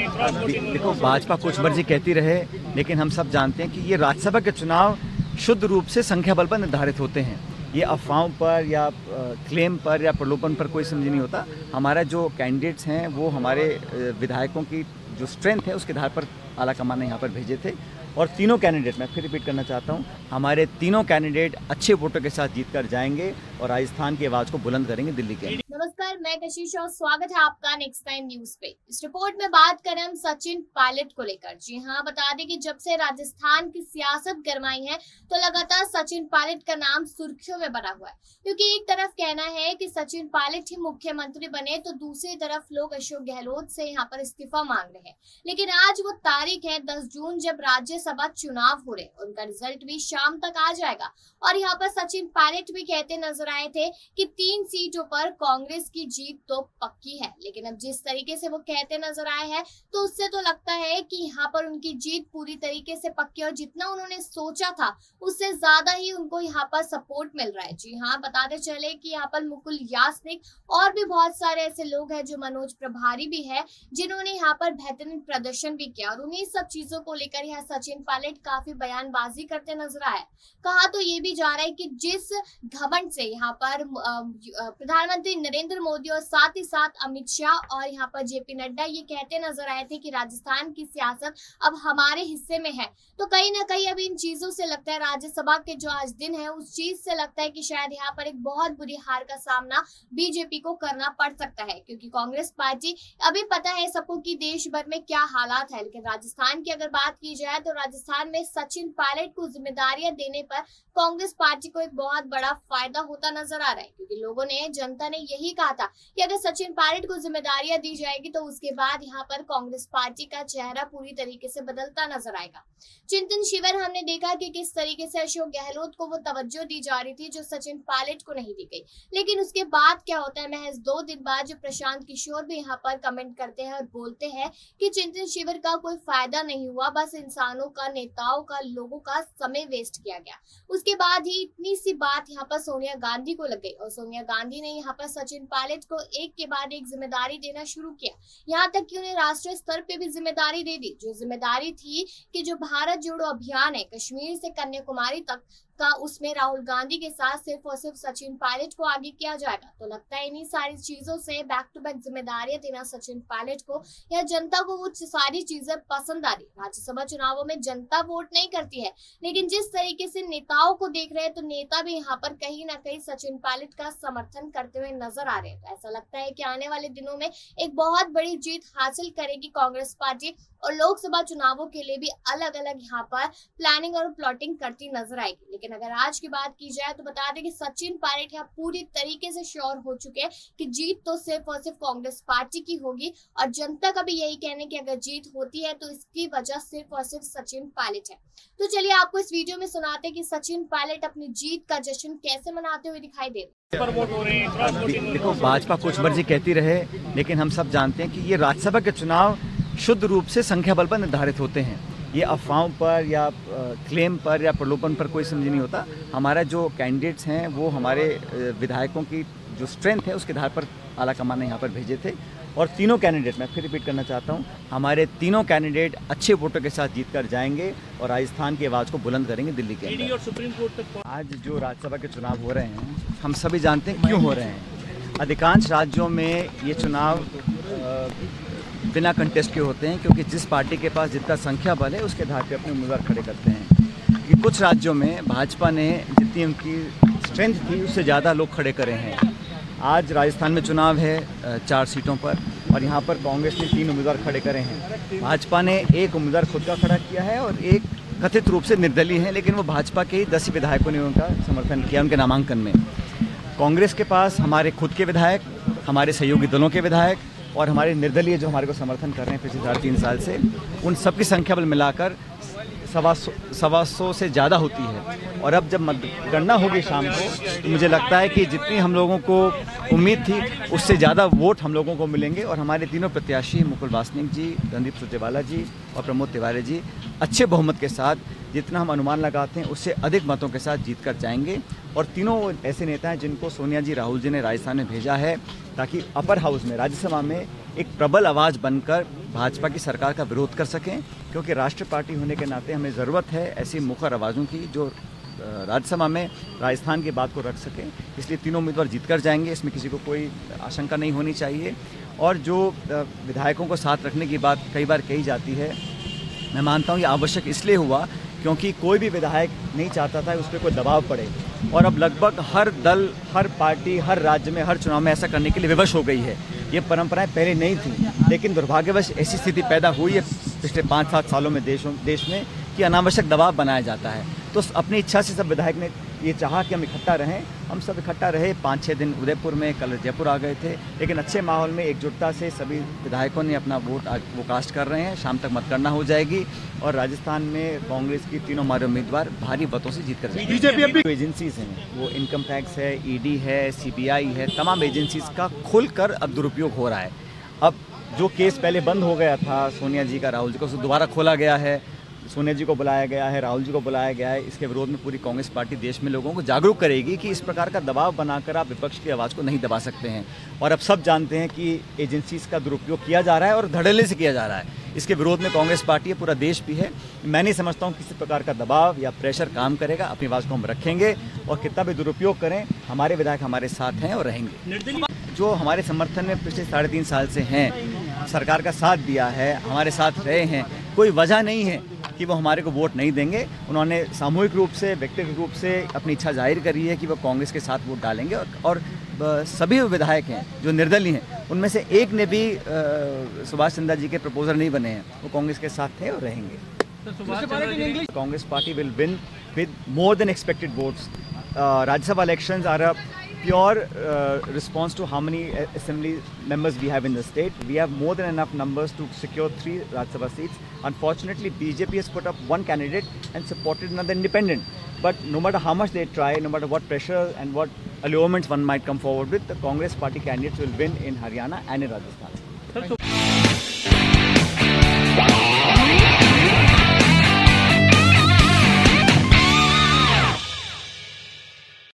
देखो, भाजपा कुछ मर्जी कहती रहे, लेकिन हम सब जानते हैं कि ये राज्यसभा के चुनाव शुद्ध रूप से संख्या बल पर निर्धारित होते हैं। ये अफवाहों पर या क्लेम पर या प्रलोभन पर कोई समझ नहीं होता। हमारा जो कैंडिडेट्स हैं वो हमारे विधायकों की जो स्ट्रेंथ है उसके आधार पर आला कमान ने यहाँ पर भेजे थे, और तीनों कैंडिडेट, मैं फिर रिपीट करना चाहता हूँ, हमारे तीनों कैंडिडेट अच्छे वोटों के साथ जीत कर जाएंगे और राजस्थान की आवाज़ को बुलंद करेंगे दिल्ली के। नमस्कार, मैं कशिश और स्वागत है आपका नेक्स्ट टाइम न्यूज पे। इस रिपोर्ट में बात करें हम सचिन पायलट को लेकर। जी हाँ, बता दें कि जब से राजस्थान की सियासत गरमाई है तो लगातार सचिन पायलट का नाम सुर्खियों में बना हुआ है, क्योंकि एक तरफ कहना है कि सचिन पायलट ही मुख्यमंत्री बने तो दूसरी तरफ लोग अशोक गहलोत से यहाँ पर इस्तीफा मांग रहे हैं। लेकिन आज वो तारीख है 10 जून, जब राज्यसभा चुनाव हो रहे, उनका रिजल्ट भी शाम तक आ जाएगा। और यहाँ पर सचिन पायलट भी कहते नजर आए थे कि 3 सीटों पर कांग्रेस की जीत तो पक्की है। लेकिन अब जिस तरीके से वो कहते नजर आए हैं तो उससे तो लगता है कि यहाँ पर उनकी जीत पूरी तरीके से पक्की, और जितना उन्होंने सोचा था उससे ज्यादा ही उनको यहाँ पर सपोर्ट मिल रहा है। जी हाँ, बताते चले कि यहाँ पर मुकुल यासनिक और भी बहुत सारे ऐसे लोग हैं जो मनोज प्रभारी भी है, जिन्होंने यहाँ पर बेहतरीन प्रदर्शन भी किया, और उन्हीं सब चीजों को लेकर यहाँ सचिन पायलट काफी बयानबाजी करते नजर आए। कहा तो ये भी जा रहा है कि जिस घमंड से यहाँ पर प्रधानमंत्री नरेंद्र मोदी और साथ ही साथ अमित शाह और यहाँ पर जेपी नड्डा ये कहते नजर आए थे कि राजस्थान की सियासत अब हमारे हिस्से में है, तो कहीं ना कहीं अब इन चीजों से लगता है, राज्यसभा के जो आज दिन है उस चीज से लगता है कि शायद यहाँ पर एक बहुत बुरी हार का सामना बीजेपी को करना पड़ सकता है, क्योंकि कांग्रेस पार्टी, अभी पता है सबको कि देश भर में क्या हालात है, लेकिन राजस्थान की अगर बात की जाए तो राजस्थान में सचिन पायलट को जिम्मेदारियां देने पर कांग्रेस पार्टी को एक बहुत बड़ा फायदा होता नजर आ रहा है, क्योंकि लोगों ने, जनता ने यही कहा था कि अगर सचिन पायलट को जिम्मेदारियां दी जाएगी तो उसके बाद यहाँ पर कांग्रेस पार्टी का चेहरा पूरी तरीके से बदलता नजर आएगा। चिंतन शिविर हमने देखा कि किस तरीके से अशोक गहलोत को वो तवज्जो दी जा रही थी जो सचिन पायलट को नहीं दी गई, लेकिन उसके बाद क्या होता है, महज 2 दिन बाद जो प्रशांत किशोर भी यहाँ पर कमेंट करते हैं और बोलते हैं कि चिंतन शिविर का कोई फायदा नहीं हुआ, बस इंसानों का, नेताओं का, लोगों का समय वेस्ट किया गया। उसके बाद ही इतनी सी बात यहाँ पर सोनिया गांधी को लग गई, और सोनिया गांधी ने यहाँ पर सचिन पायलट को एक के बाद एक जिम्मेदारी देना शुरू किया, यहाँ तक कि उन्हें राष्ट्रीय स्तर पे भी जिम्मेदारी दे दी, जो जिम्मेदारी थी कि जो भारत जोड़ो अभियान है कश्मीर से कन्याकुमारी तक का, उसमें राहुल गांधी के साथ सिर्फ और सिर्फ सचिन पायलट को आगे किया जाएगा। तो लगता है इन्हीं सारी चीजों से बैक टू बैक जिम्मेदारियां देना सचिन पायलट को या जनता को वो सारी चीजें पसंद आ रही। राज्यसभा चुनावों में जनता वोट नहीं करती है, लेकिन जिस तरीके से नेताओं को देख रहे हैं तो नेता भी यहाँ पर कहीं ना कहीं सचिन पायलट का समर्थन करते हुए नजर आ रहे हैं। तो ऐसा लगता है कि आने वाले दिनों में एक बहुत बड़ी जीत हासिल करेगी कांग्रेस पार्टी, और लोकसभा चुनावों के लिए भी अलग अलग यहाँ पर प्लानिंग और प्लॉटिंग करती नजर आएगी। लेकिन अगर आज की बात की जाए तो बता दें कि सचिन पायलट यहाँ पूरी तरीके से श्योर हो चुके हैं कि जीत तो सिर्फ और सिर्फ कांग्रेस पार्टी की होगी, और जनता का भी यही कहना कि अगर जीत होती है तो इसकी वजह सिर्फ और सिर्फ सचिन पायलट है। तो चलिए आपको इस वीडियो में सुनाते हैं कि सचिन पायलट अपनी जीत का जश्न कैसे मनाते हुए दिखाई दे रहे हैं। देखो, भाजपा कुछ मर्जी कहती रहे, लेकिन हम सब जानते हैं कि ये राज्यसभा के चुनाव शुद्ध रूप से संख्या बल पर निर्धारित होते हैं। ये अफवाहों पर या क्लेम पर या प्रलोभन पर कोई समझ नहीं होता। हमारा जो कैंडिडेट्स हैं वो हमारे विधायकों की जो स्ट्रेंथ है उसके आधार पर आला कमान ने यहाँ पर भेजे थे, और तीनों कैंडिडेट, मैं फिर रिपीट करना चाहता हूँ, हमारे तीनों कैंडिडेट अच्छे वोटों के साथ जीत कर जाएंगे और राजस्थान की आवाज़ को बुलंद करेंगे दिल्ली के अंदर। और सुप्रीम कोर्ट तक आज जो राज्यसभा के चुनाव हो रहे हैं, हम सभी जानते हैं क्यों हो रहे हैं। अधिकांश राज्यों में ये चुनाव बिना कंटेस्ट के होते हैं, क्योंकि जिस पार्टी के पास जितना संख्या बल है उसके आधार पर अपने उम्मीदवार खड़े करते हैं। कि कुछ राज्यों में भाजपा ने जितनी उनकी स्ट्रेंथ थी उससे ज़्यादा लोग खड़े करे हैं। आज राजस्थान में चुनाव है 4 सीटों पर, और यहाँ पर कांग्रेस ने 3 उम्मीदवार खड़े करे हैं। भाजपा ने 1 उम्मीदवार खुद का खड़ा किया है और 1 कथित रूप से निर्दलीय है, लेकिन वो भाजपा के ही 10 विधायकों ने उनका समर्थन किया उनके नामांकन में। कांग्रेस के पास हमारे खुद के विधायक, हमारे सहयोगी दलों के विधायक और हमारे निर्दलीय जो हमारे को समर्थन कर रहे हैं पिछले 3.5 साल से, उन सबकी संख्या बल मिलाकर 125 से ज़्यादा होती है। और अब जब मतगणना होगी शाम को तो मुझे लगता है कि जितनी हम लोगों को उम्मीद थी उससे ज़्यादा वोट हम लोगों को मिलेंगे, और हमारे तीनों प्रत्याशी मुकुल वासनिक जी, रणदीप सुरजेवाला जी और प्रमोद तिवारी जी अच्छे बहुमत के साथ, जितना हम अनुमान लगाते हैं उससे अधिक मतों के साथ जीत कर जाएंगे। और तीनों ऐसे नेता हैं जिनको सोनिया जी, राहुल जी ने राजस्थान में भेजा है ताकि अपर हाउस में, राज्यसभा में एक प्रबल आवाज़ बनकर भाजपा की सरकार का विरोध कर सकें, क्योंकि राष्ट्रीय पार्टी होने के नाते हमें ज़रूरत है ऐसी मुखर आवाज़ों की जो राज्यसभा में राजस्थान की बात को रख सकें। इसलिए तीनों उम्मीदवार जीत कर जाएंगे, इसमें किसी को कोई आशंका नहीं होनी चाहिए। और जो विधायकों को साथ रखने की बात कई बार कही जाती है, मैं मानता हूँ ये आवश्यक इसलिए हुआ क्योंकि कोई भी विधायक नहीं चाहता था उस पर कोई दबाव पड़े, और अब लगभग हर दल, हर पार्टी, हर राज्य में, हर चुनाव में ऐसा करने के लिए विवश हो गई है। ये परंपराएं पहले नहीं थी, लेकिन दुर्भाग्यवश ऐसी स्थिति पैदा हुई है पिछले 5-7 सालों में देश में कि अनावश्यक दबाव बनाया जाता है। तो अपनी इच्छा से सब विधायक ने ये चाहा कि हम इकट्ठा रहें, हम सब इकट्ठा रहे। 5-6 दिन उदयपुर में, कल जयपुर आ गए थे, लेकिन अच्छे माहौल में एकजुटता से सभी विधायकों ने अपना वोट आज वो कास्ट कर रहे हैं। शाम तक मतगणना हो जाएगी और राजस्थान में कांग्रेस की तीनों हमारे उम्मीदवार भारी मतों से जीत कर जाएंगे। बीजेपी जो एजेंसीज हैं, वो इनकम टैक्स है, ईडी है, सीबीआई है, तमाम एजेंसीज का खुलकर अब दुरुपयोग हो रहा है। अब जो केस पहले बंद हो गया था सोनिया जी का, राहुल जी का, उसे दोबारा खोला गया है। सोनिया जी को बुलाया गया है, राहुल जी को बुलाया गया है। इसके विरोध में पूरी कांग्रेस पार्टी देश में लोगों को जागरूक करेगी कि इस प्रकार का दबाव बनाकर आप विपक्ष की आवाज़ को नहीं दबा सकते हैं। और अब सब जानते हैं कि एजेंसीज का दुरुपयोग किया जा रहा है और धड़ल्ले से किया जा रहा है। इसके विरोध में कांग्रेस पार्टी है, पूरा देश भी है। मैं नहीं समझता हूँ किसी प्रकार का दबाव या प्रेशर काम करेगा। अपनी आवाज़ को हम रखेंगे और कितना भी दुरुपयोग करें, हमारे विधायक हमारे साथ हैं और रहेंगे। जो हमारे समर्थन में पिछले 3.5 साल से हैं, सरकार का साथ दिया है, हमारे साथ रहे हैं, कोई वजह नहीं है कि वो हमारे को वोट नहीं देंगे। उन्होंने सामूहिक रूप से, व्यक्तिगत रूप से अपनी इच्छा जाहिर करी है कि वो कांग्रेस के साथ वोट डालेंगे। और सभी विधायक हैं जो निर्दलीय हैं, उनमें से एक ने भी सुभाष चंद्र जी के प्रपोजल नहीं बने हैं, वो कांग्रेस के साथ थे और रहेंगे। Congress party will win with more than expected votes. Rajya Sabha elections are a pure response to how many assembly members we have in the state. We have more than enough numbers to secure 3 Rajya Sabha seats. Unfortunately, BJP has put up one candidate and supported another independent. But no matter how much they try, no matter what pressure and what allurements one might come forward with, the Congress party candidates will win in Haryana and in Rajasthan.